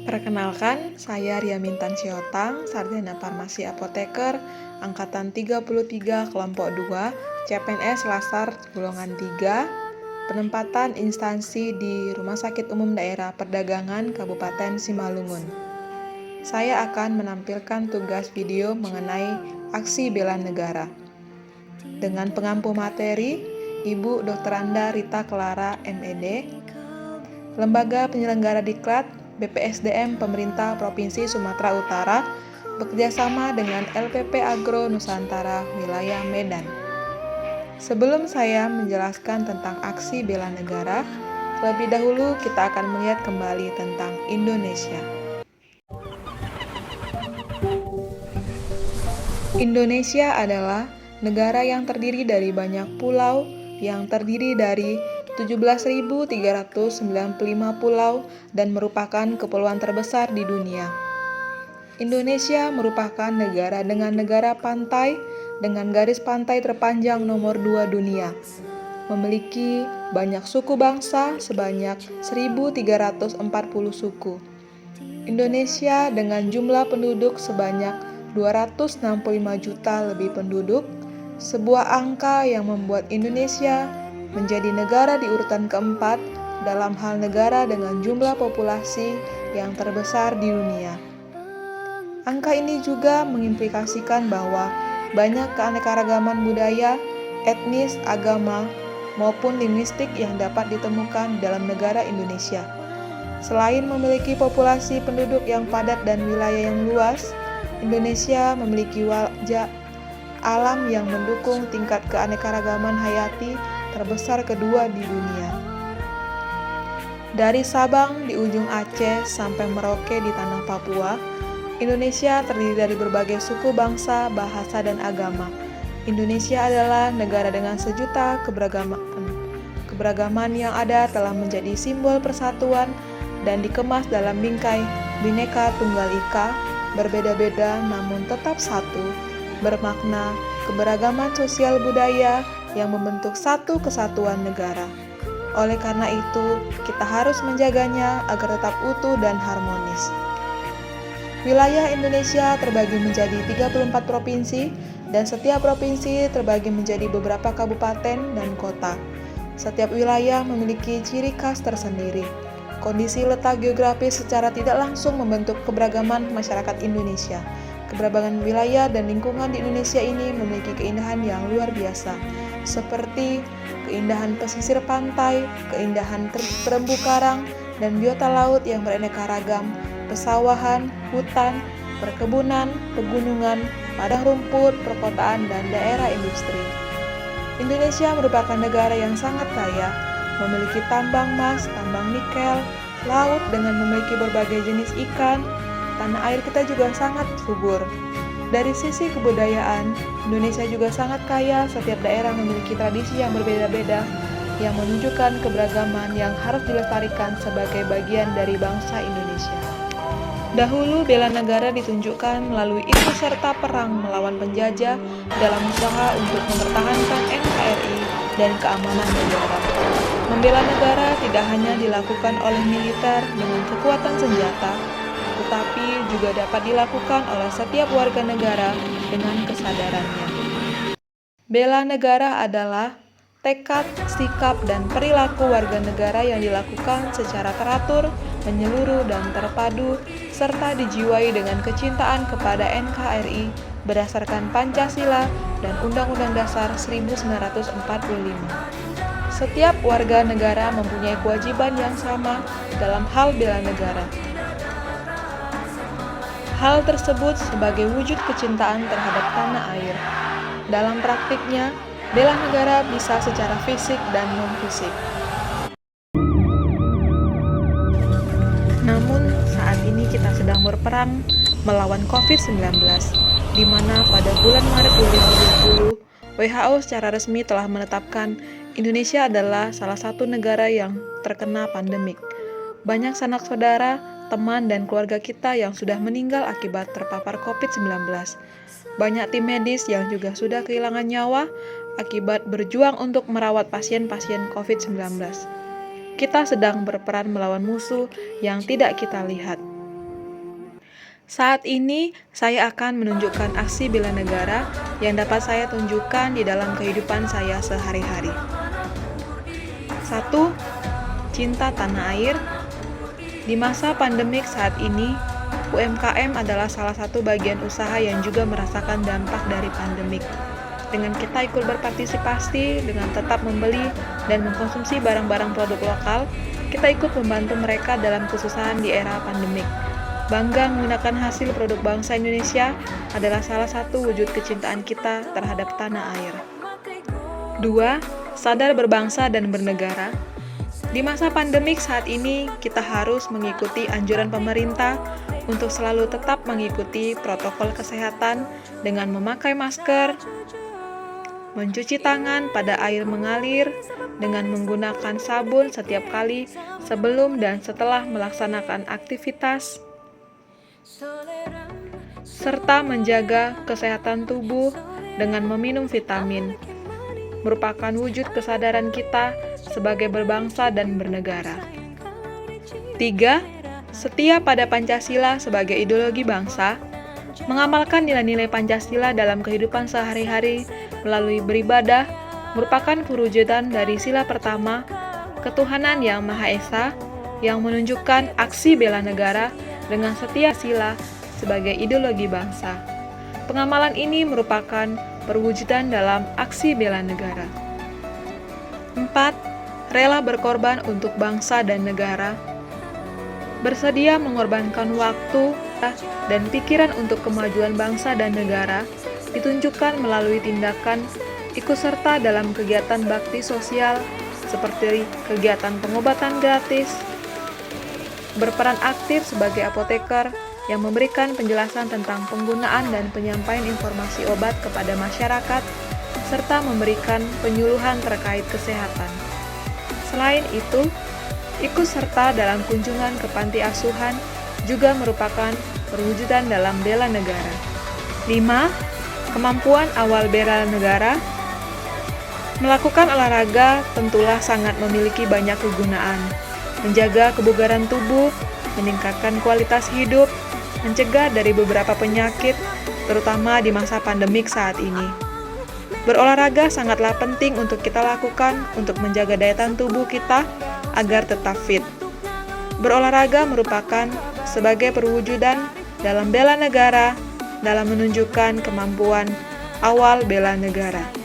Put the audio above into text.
Perkenalkan, saya Ria Mintan Siotang, Sarjana Farmasi Apoteker, Angkatan 33, Kelompok 2, CPNS Lasar Golongan 3, penempatan instansi di Rumah Sakit Umum Daerah Perdagangan Kabupaten Simalungun. Saya akan menampilkan tugas video mengenai aksi bela negara. Dengan pengampu materi, Ibu Dr. Anda Rita Clara, MED, Lembaga Penyelenggara Diklat, BPSDM Pemerintah Provinsi Sumatera Utara bekerjasama dengan LPP Agro Nusantara Wilayah Medan. Sebelum saya menjelaskan tentang aksi bela negara, terlebih dahulu kita akan melihat kembali tentang Indonesia. Indonesia adalah negara yang terdiri dari banyak pulau, yang terdiri dari 17.395 pulau dan merupakan kepulauan terbesar di dunia. Indonesia merupakan negara dengan negara pantai dengan garis pantai terpanjang nomor 2 dunia. Memiliki banyak suku bangsa sebanyak 1.340 suku. Indonesia dengan jumlah penduduk sebanyak 265 juta lebih penduduk, sebuah angka yang membuat Indonesia menjadi negara di urutan keempat dalam hal negara dengan jumlah populasi yang terbesar di dunia. Angka ini juga mengimplikasikan bahwa banyak keanekaragaman budaya, etnis, agama, maupun linguistik yang dapat ditemukan dalam negara Indonesia. Selain memiliki populasi penduduk yang padat dan wilayah yang luas, Indonesia memiliki wajah alam yang mendukung tingkat keanekaragaman hayati terbesar kedua di dunia. Dari Sabang di ujung Aceh sampai Merauke di tanah Papua, Indonesia terdiri dari berbagai suku bangsa, bahasa, dan agama. Indonesia adalah negara dengan sejuta keberagaman. Keberagaman yang ada telah menjadi simbol persatuan dan dikemas dalam bingkai Bhinneka Tunggal Ika, berbeda-beda namun tetap satu, bermakna keberagaman sosial budaya yang membentuk satu kesatuan negara. Oleh karena itu, kita harus menjaganya agar tetap utuh dan harmonis. Wilayah Indonesia terbagi menjadi 34 provinsi, dan setiap provinsi terbagi menjadi beberapa kabupaten dan kota. Setiap wilayah memiliki ciri khas tersendiri. Kondisi letak geografis secara tidak langsung membentuk keberagaman masyarakat Indonesia. Keberagaman wilayah dan lingkungan di Indonesia ini memiliki keindahan yang luar biasa, seperti keindahan pesisir pantai, keindahan terumbu karang, dan biota laut yang beraneka ragam, pesawahan, hutan, perkebunan, pegunungan, padang rumput, perkotaan, dan daerah industri. Indonesia merupakan negara yang sangat kaya, memiliki tambang emas, tambang nikel, laut dengan memiliki berbagai jenis ikan. Tanah air kita juga sangat subur. Dari sisi kebudayaan, Indonesia juga sangat kaya. Setiap daerah memiliki tradisi yang berbeda-beda yang menunjukkan keberagaman yang harus dilestarikan sebagai bagian dari bangsa Indonesia. Dahulu bela negara ditunjukkan melalui ikut serta perang melawan penjajah dalam usaha untuk mempertahankan NKRI dan keamanan negara. Membela negara tidak hanya dilakukan oleh militer dengan kekuatan senjata, tetapi juga dapat dilakukan oleh setiap warga negara dengan kesadarannya. Bela negara adalah tekad, sikap, dan perilaku warga negara yang dilakukan secara teratur, menyeluruh, dan terpadu, serta dijiwai dengan kecintaan kepada NKRI berdasarkan Pancasila dan Undang-Undang Dasar 1945. Setiap warga negara mempunyai kewajiban yang sama dalam hal bela negara. Hal tersebut sebagai wujud kecintaan terhadap tanah air. Dalam praktiknya, bela negara bisa secara fisik dan non-fisik. Namun, saat ini kita sedang berperang melawan COVID-19, di mana pada bulan Maret 2020, WHO secara resmi telah menetapkan Indonesia adalah salah satu negara yang terkena pandemik. Banyak sanak saudara, teman, dan keluarga kita yang sudah meninggal akibat terpapar COVID-19. Banyak tim medis yang juga sudah kehilangan nyawa akibat berjuang untuk merawat pasien-pasien COVID-19. kita sedang berperan melawan musuh yang tidak kita lihat. Saat ini, saya akan menunjukkan aksi bela negara yang dapat saya tunjukkan di dalam kehidupan saya sehari-hari. 1. Cinta tanah air. Di masa pandemik saat ini, UMKM adalah salah satu bagian usaha yang juga merasakan dampak dari pandemik. Dengan kita ikut berpartisipasi, dengan tetap membeli dan mengkonsumsi barang-barang produk lokal, kita ikut membantu mereka dalam kesusahan di era pandemik. Bangga menggunakan hasil produk bangsa Indonesia adalah salah satu wujud kecintaan kita terhadap tanah air. 2. Sadar berbangsa dan bernegara. Di masa pandemik saat ini, kita harus mengikuti anjuran pemerintah untuk selalu tetap mengikuti protokol kesehatan dengan memakai masker, mencuci tangan pada air mengalir dengan menggunakan sabun setiap kali sebelum dan setelah melaksanakan aktivitas, serta menjaga kesehatan tubuh dengan meminum vitamin, merupakan wujud kesadaran kita sebagai berbangsa dan bernegara. 3. Setia pada Pancasila sebagai ideologi bangsa. Mengamalkan nilai-nilai Pancasila dalam kehidupan sehari-hari melalui beribadah merupakan perwujudan dari sila pertama, ketuhanan yang Maha Esa, yang menunjukkan aksi bela negara dengan setia sila sebagai ideologi bangsa. Pengamalan ini merupakan perwujudan dalam aksi bela negara. 4. Rela berkorban untuk bangsa dan negara. Bersedia mengorbankan waktu dan pikiran untuk kemajuan bangsa dan negara ditunjukkan melalui tindakan ikut serta dalam kegiatan bakti sosial seperti kegiatan pengobatan gratis, berperan aktif sebagai apoteker yang memberikan penjelasan tentang penggunaan dan penyampaian informasi obat kepada masyarakat, serta memberikan penyuluhan terkait kesehatan. Selain itu, ikut serta dalam kunjungan ke panti asuhan juga merupakan perwujudan dalam bela negara. 5. Kemampuan awal bela negara. Melakukan olahraga tentulah sangat memiliki banyak kegunaan. Menjaga kebugaran tubuh, meningkatkan kualitas hidup, mencegah dari beberapa penyakit, terutama di masa pandemik saat ini. Berolahraga sangatlah penting untuk kita lakukan untuk menjaga daya tahan tubuh kita agar tetap fit. Berolahraga merupakan sebagai perwujudan dalam bela negara, dalam menunjukkan kemampuan awal bela negara.